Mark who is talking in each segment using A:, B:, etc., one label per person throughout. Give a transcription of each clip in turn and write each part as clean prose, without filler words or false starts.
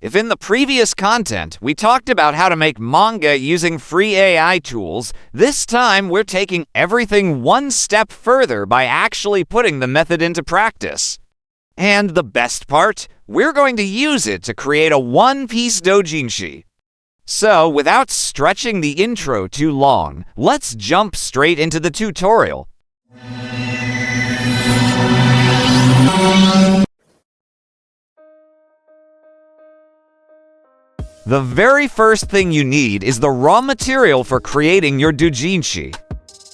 A: If in the previous content we talked about how to make manga using free AI tools, this time we're taking everything one step further by actually putting the method into practice. And the best part, we're going to use it to create a one-piece doujinshi. So, without stretching the intro too long, let's jump straight into the tutorial. The very first thing you need is the raw material for creating your doujinshi.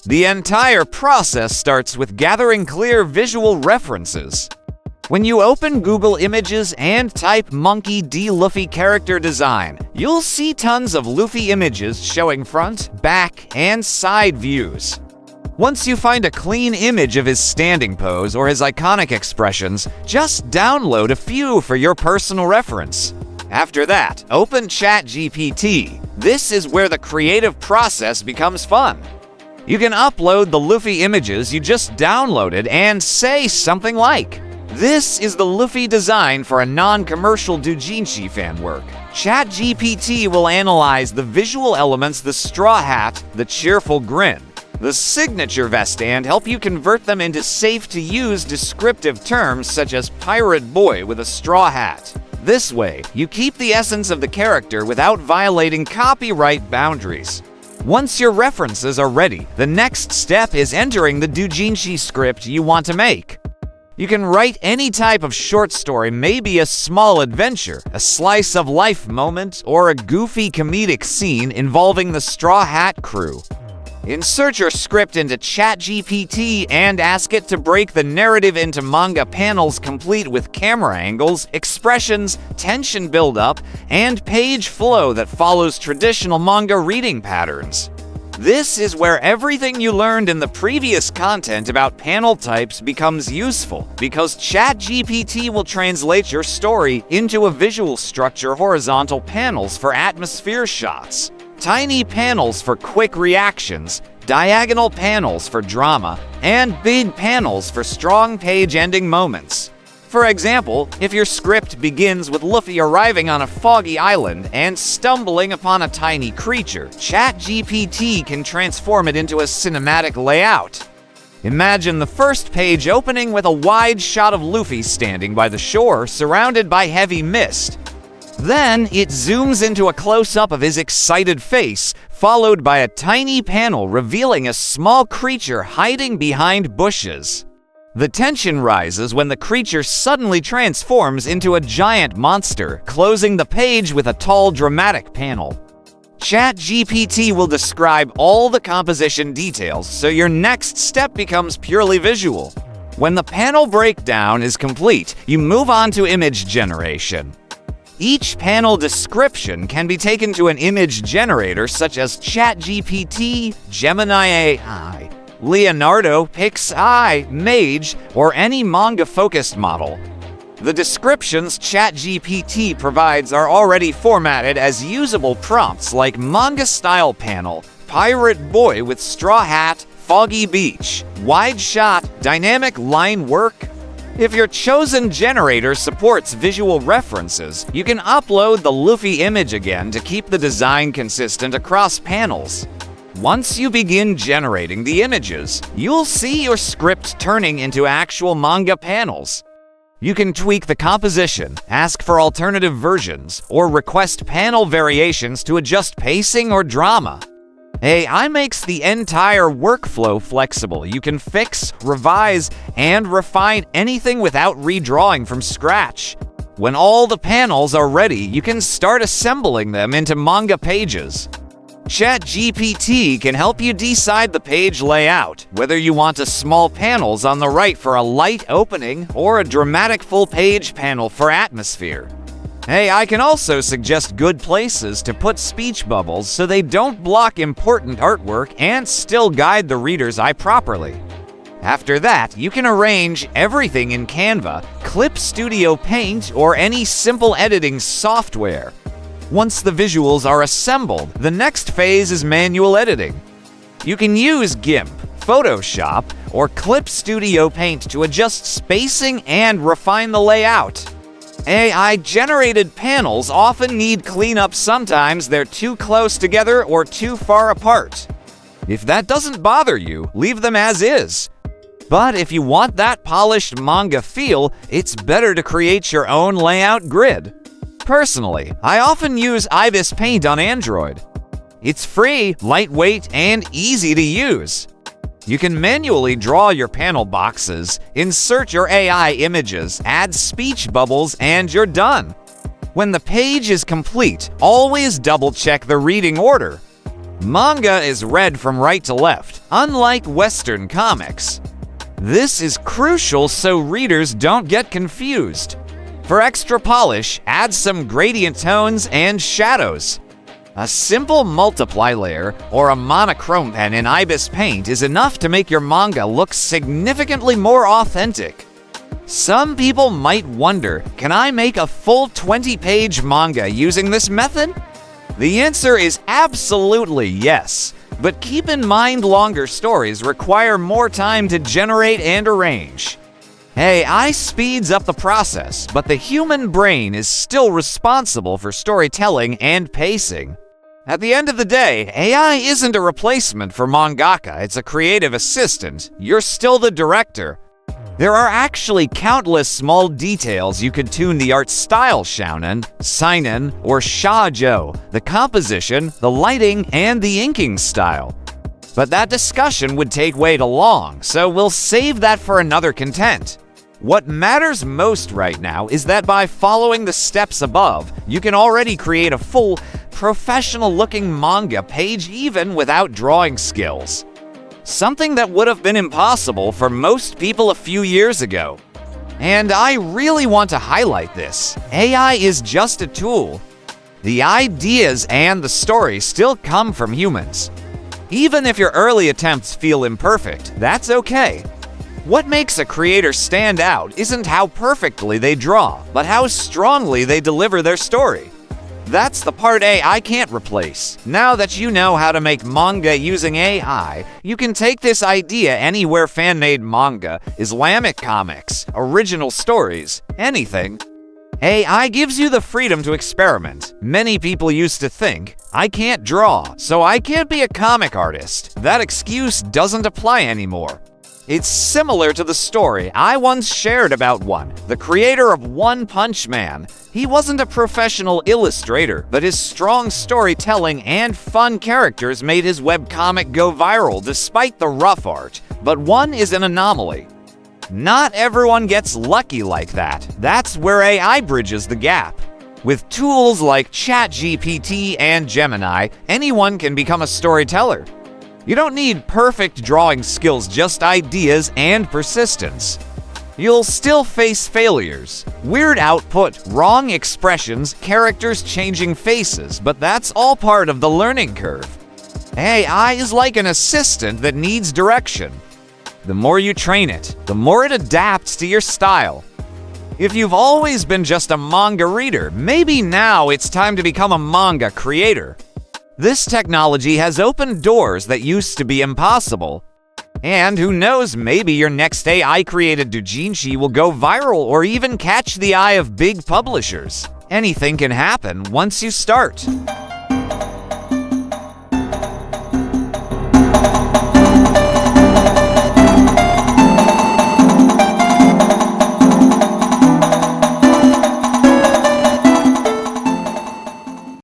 A: The entire process starts with gathering clear visual references. When you open Google Images and type Monkey D. Luffy character design, you'll see tons of Luffy images showing front, back, and side views. Once you find a clean image of his standing pose or his iconic expressions, just download a few for your personal reference. After that, open ChatGPT. This is where the creative process becomes fun. You can upload the Luffy images you just downloaded and say something like, "This is the Luffy design for a non-commercial doujinshi fan work." ChatGPT will analyze the visual elements, the straw hat, the cheerful grin, the signature vest, and help you convert them into safe-to-use descriptive terms such as pirate boy with a straw hat. This way, you keep the essence of the character without violating copyright boundaries. Once your references are ready, the next step is entering the doujinshi script you want to make. You can write any type of short story, maybe a small adventure, a slice of life moment, or a goofy comedic scene involving the Straw Hat crew. Insert your script into ChatGPT and ask it to break the narrative into manga panels complete with camera angles, expressions, tension buildup, and page flow that follows traditional manga reading patterns. This is where everything you learned in the previous content about panel types becomes useful, because ChatGPT will translate your story into a visual structure: horizontal panels for atmosphere shots, tiny panels for quick reactions, diagonal panels for drama, and big panels for strong page-ending moments. For example, if your script begins with Luffy arriving on a foggy island and stumbling upon a tiny creature, ChatGPT can transform it into a cinematic layout. Imagine the first page opening with a wide shot of Luffy standing by the shore, surrounded by heavy mist. Then, it zooms into a close-up of his excited face, followed by a tiny panel revealing a small creature hiding behind bushes. The tension rises when the creature suddenly transforms into a giant monster, closing the page with a tall, dramatic panel. ChatGPT will describe all the composition details, so your next step becomes purely visual. When the panel breakdown is complete, you move on to image generation. Each panel description can be taken to an image generator such as ChatGPT, Gemini AI, Leonardo, Pixai, Mage, or any manga-focused model. The descriptions ChatGPT provides are already formatted as usable prompts like manga-style panel, pirate boy with straw hat, foggy beach, wide shot, dynamic line work. If your chosen generator supports visual references, you can upload the Luffy image again to keep the design consistent across panels. Once you begin generating the images, you'll see your script turning into actual manga panels. You can tweak the composition, ask for alternative versions, or request panel variations to adjust pacing or drama. AI makes the entire workflow flexible. You can fix, revise, and refine anything without redrawing from scratch. When all the panels are ready, you can start assembling them into manga pages. ChatGPT can help you decide the page layout, whether you want a small panels on the right for a light opening or a dramatic full-page panel for atmosphere. AI can also suggest good places to put speech bubbles so they don't block important artwork and still guide the reader's eye properly. After that, you can arrange everything in Canva, Clip Studio Paint, or any simple editing software. Once the visuals are assembled, the next phase is manual editing. You can use GIMP, Photoshop, or Clip Studio Paint to adjust spacing and refine the layout. AI-generated panels often need cleanup. Sometimes they're too close together or too far apart. If that doesn't bother you, leave them as is. But if you want that polished manga feel, it's better to create your own layout grid. Personally, I often use Ibis Paint on Android. It's free, lightweight, and easy to use. You can manually draw your panel boxes, insert your AI images, add speech bubbles, and you're done. When the page is complete, always double-check the reading order. Manga is read from right to left, unlike Western comics. This is crucial so readers don't get confused. For extra polish, add some gradient tones and shadows. A simple multiply layer or a monochrome pen in Ibis Paint is enough to make your manga look significantly more authentic. Some people might wonder, can I make a full 20-page manga using this method? The answer is absolutely yes. But keep in mind longer stories require more time to generate and arrange. AI speeds up the process, but the human brain is still responsible for storytelling and pacing. At the end of the day, AI isn't a replacement for mangaka, it's a creative assistant. You're still the director. There are actually countless small details you could tune: the art style shounen, seinen, or shoujo, the composition, the lighting, and the inking style. But that discussion would take way too long, so we'll save that for another content. What matters most right now is that by following the steps above, you can already create a full, professional-looking manga page even without drawing skills. Something that would have been impossible for most people a few years ago. And I really want to highlight this. AI is just a tool. The ideas and the story still come from humans. Even if your early attempts feel imperfect, that's okay. What makes a creator stand out isn't how perfectly they draw, but how strongly they deliver their story. That's the part AI can't replace. Now that you know how to make manga using AI, you can take this idea anywhere: fan-made manga, Islamic comics, original stories, anything. AI gives you the freedom to experiment. Many people used to think, I can't draw, so I can't be a comic artist. That excuse doesn't apply anymore. It's similar to the story I once shared about the creator of One Punch Man. He wasn't a professional illustrator, but his strong storytelling and fun characters made his webcomic go viral despite the rough art. But one is an anomaly. Not everyone gets lucky like that. That's where AI bridges the gap. With tools like ChatGPT and Gemini, anyone can become a storyteller. You don't need perfect drawing skills, just ideas and persistence. You'll still face failures, weird output, wrong expressions, characters changing faces, but that's all part of the learning curve. AI is like an assistant that needs direction. The more you train it, the more it adapts to your style. If you've always been just a manga reader, maybe now it's time to become a manga creator. This technology has opened doors that used to be impossible. And who knows, maybe your next AI-created doujinshi will go viral or even catch the eye of big publishers. Anything can happen once you start.